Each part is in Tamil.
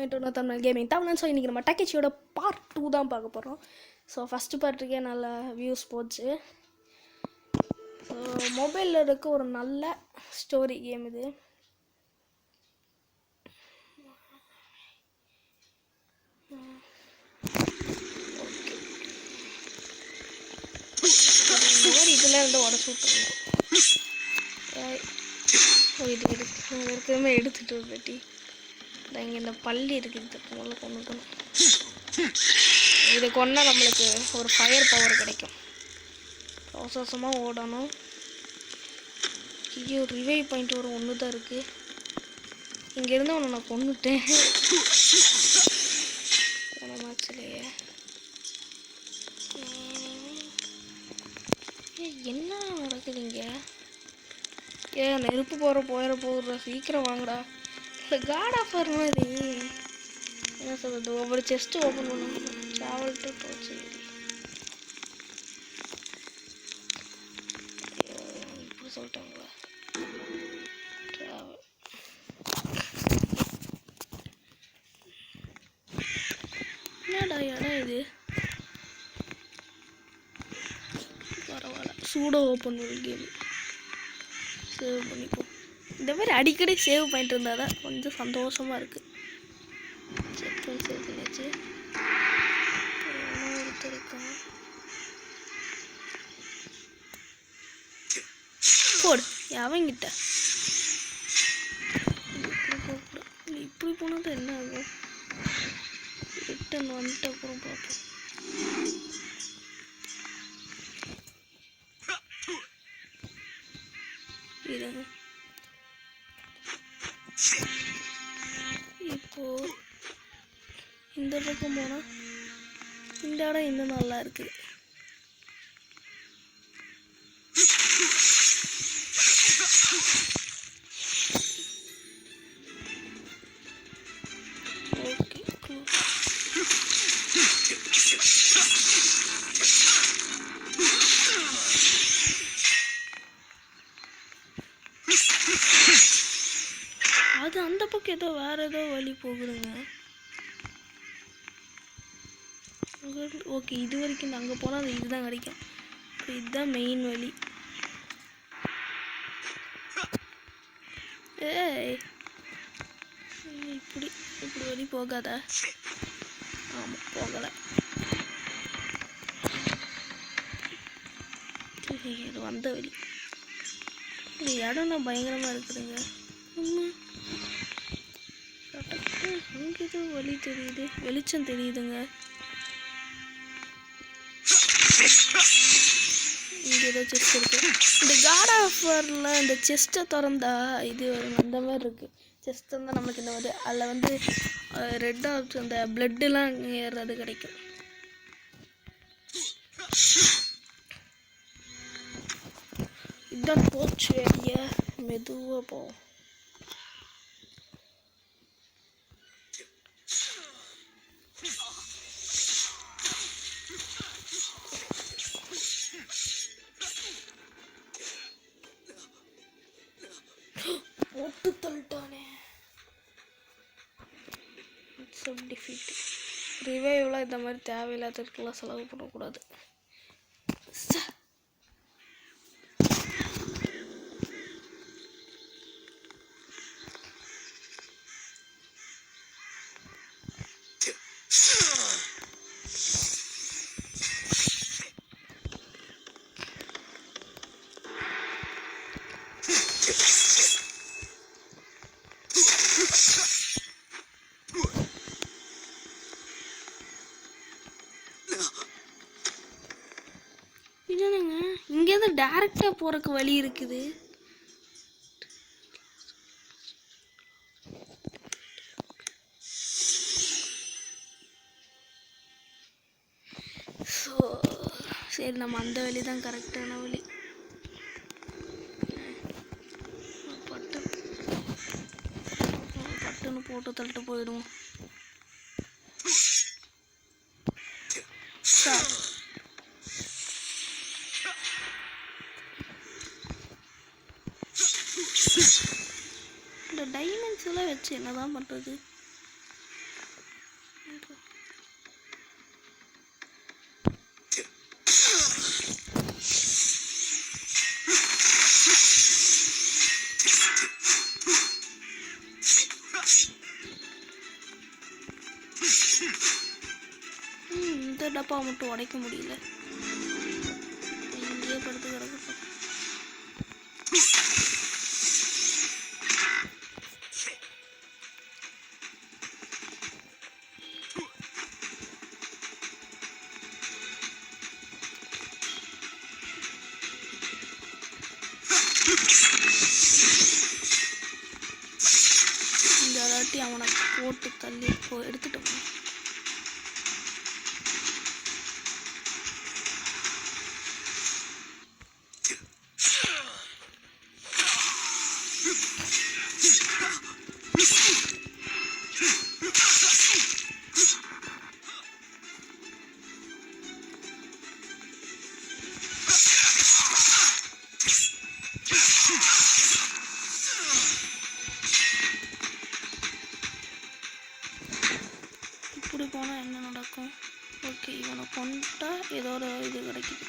Welcome Tamil gaming Tamil. So இன்றைக்கி நம்ம டக்கேச்சியோட பார்ட் 2 தான் பார்க்க போகிறோம். ஸோ ஃபஸ்ட்டு பார்ட்டுக்கே நல்ல வியூஸ் போச்சு. ஸோ மொபைலில் இருக்க ஒரு நல்ல ஸ்டோரி கேம் இது. இதில் இருந்து உடச்சு விட்டுருந்தோம். இது ஏற்கனவே எடுத்துகிட்டு போட்டி இங்கே இந்த பள்ளி இருக்குது, முதல்ல கொண்டுக்கணும். இதை கொண்டால் நம்மளுக்கு ஒரு ஃபயர் பவர் கிடைக்கும். அவசரமாக ஓடணும். ஐயோ, ரிவைவ் பாயிண்ட் ஒரு ஒன்று தான் இருக்குது. இங்கேருந்து ஒன்று நான் கொண்டுட்டேன் மேட்ச்லேயே. என்ன நடக்குது இங்கே? நெருப்பு போகிற சீக்கிரம் வாங்கடா. இல்லை காட் ஆஃபர் மாதிரி என்ன சொல்கிறது, ஒவ்வொரு செஸ்ட்டு ஓப்பன் பண்ணணும். ட்ராவல்ட்டு போச்சு. இப்படி சொல்லிட்டாங்களா? ட்ராவல் என்னடா இடம் இது? பரவாயில்ல, சூடாக ஓப்பன் பண்ணி கேம் சேவ் பண்ணிப்போம். இந்த மாதிரி அடிக்கடி சேவ் பண்ணிட்டு இருந்தால் தான் கொஞ்சம் சந்தோஷமாக இருக்குது. செக் பண்ணி சேவ் பண்ணியாச்சு. ஒருத்தர் இருக்கான், போடு அவங்கிட்ட. இப்படி போனது என்ன ஆகும்? ரிட்டன் வந்துட்டு அப்புறம் பார்ப்போம். இப்போ இந்த பக்கம் போனால் இந்த இடம் இன்னும் நல்லா இருக்குது. ஓகே, அது அந்த பக்கம் ஏதோ வேற ஏதோ வழி போகுதுங்க. ஓகே, இது வரைக்கும் அங்கே போனால் அது இதுதான் கிடைக்கும். இதுதான் மெயின் வழி. இப்படி இப்படி வழி போகாத. ஆமாம், போகலை. இது வந்த வழி. இந்த இடம்லாம் பயங்கரமாக இருக்குதுங்க. அங்கே ஏதோ வழி தெரியுது, வெளிச்சம் தெரியுதுங்க. இங்கே ஏதோ செஸ்ட் இருக்கு. இந்த காட் ஆஃபரில் இந்த செஸ்ட்டை திறந்தா இது அந்த மாதிரி இருக்குது. செஸ்ட் தான் நம்மளுக்கு இந்த மாதிரி அதில் வந்து ரெட் ஆஃப் அந்த பிளட்டுலாம் ஏறுறது கிடைக்கும். இதுதான் போச்சு வேலைய. மெதுவாக போவோம். போட்டு தள்ளிட்டானே. டிஃபீட். ரிவைவ்லாம் இந்த மாதிரி தேவையில்லாததுக்கெல்லாம் செலவு பண்ணக்கூடாது. என்னங்க, இங்கேருந்து டைரக்டா போறதுக்கு வழி இருக்குது. ஸோ சரி, நம்ம அந்த வழி தான் கரெக்டான வழி. பட்டுன்னு போட்டு தள்ளிட்டு போயிடுவோம். இந்த டைமண்ட்ஸ் எல்லாம் வச்சு என்னதான் பண்ணுறது? இந்த டப்பா மட்டும் உடைக்க முடியல. இங்கேயே படுத்து கிடக்கு. இந்த வாட்டி அவனை போட்டு தள்ளி எடுத்துட்டோம். இப்படி போனால் என்ன நடக்கும்? ஓகே, இவனை கொண்டா ஏதோ ஒரு இது கிடைக்குது.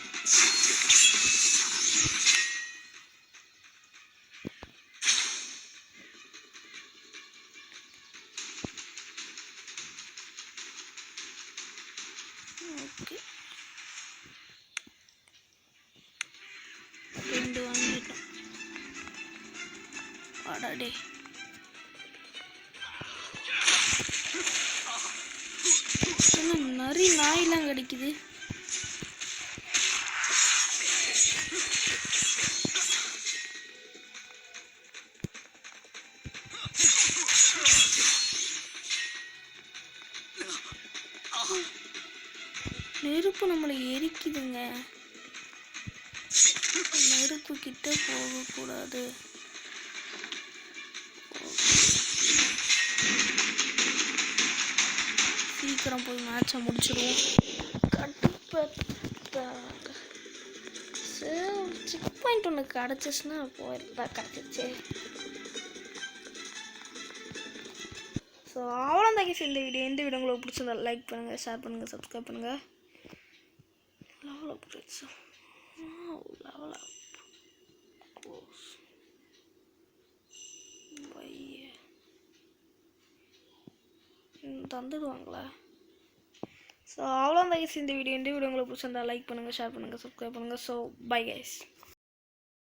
ஓகே, 2 வாங்கிட்டோம். அடாடே, நிறைய நாயெல்லாம் கிடைக்குது. நெருப்பு நம்மளை எரிக்குதுங்க. நெருப்பு கிட்ட போகக்கூடாது. சீக்கிரம் போய் மேட்சை முடிச்சிடுவோம். செக் பாயிண்ட் ஒன்று கிடச்சிச்சுன்னா போயிருந்தா கிடச்சிச்சு. ஸோ அவ்வளோதான் கேஸ் இந்த வீடியோ. உங்களுக்கு பிடிச்சிருந்தா லைக் பண்ணுங்கள், ஷேர் பண்ணுங்கள், சப்ஸ்கிரைப் பண்ணுங்கள். லெவல் அப் பிடிச்சா லெவல் அப் தந்துடுவாங்களா? ஸோ அவ்வளோதான் கைஸ் இந்த வீடியோ. உங்களுக்கு பிடிச்சிருந்தா லைக் பண்ணுங்கள், ஷேர் பண்ணுங்கள், சப்ஸ்கிரைப் பண்ணுங்கள். So bye guys.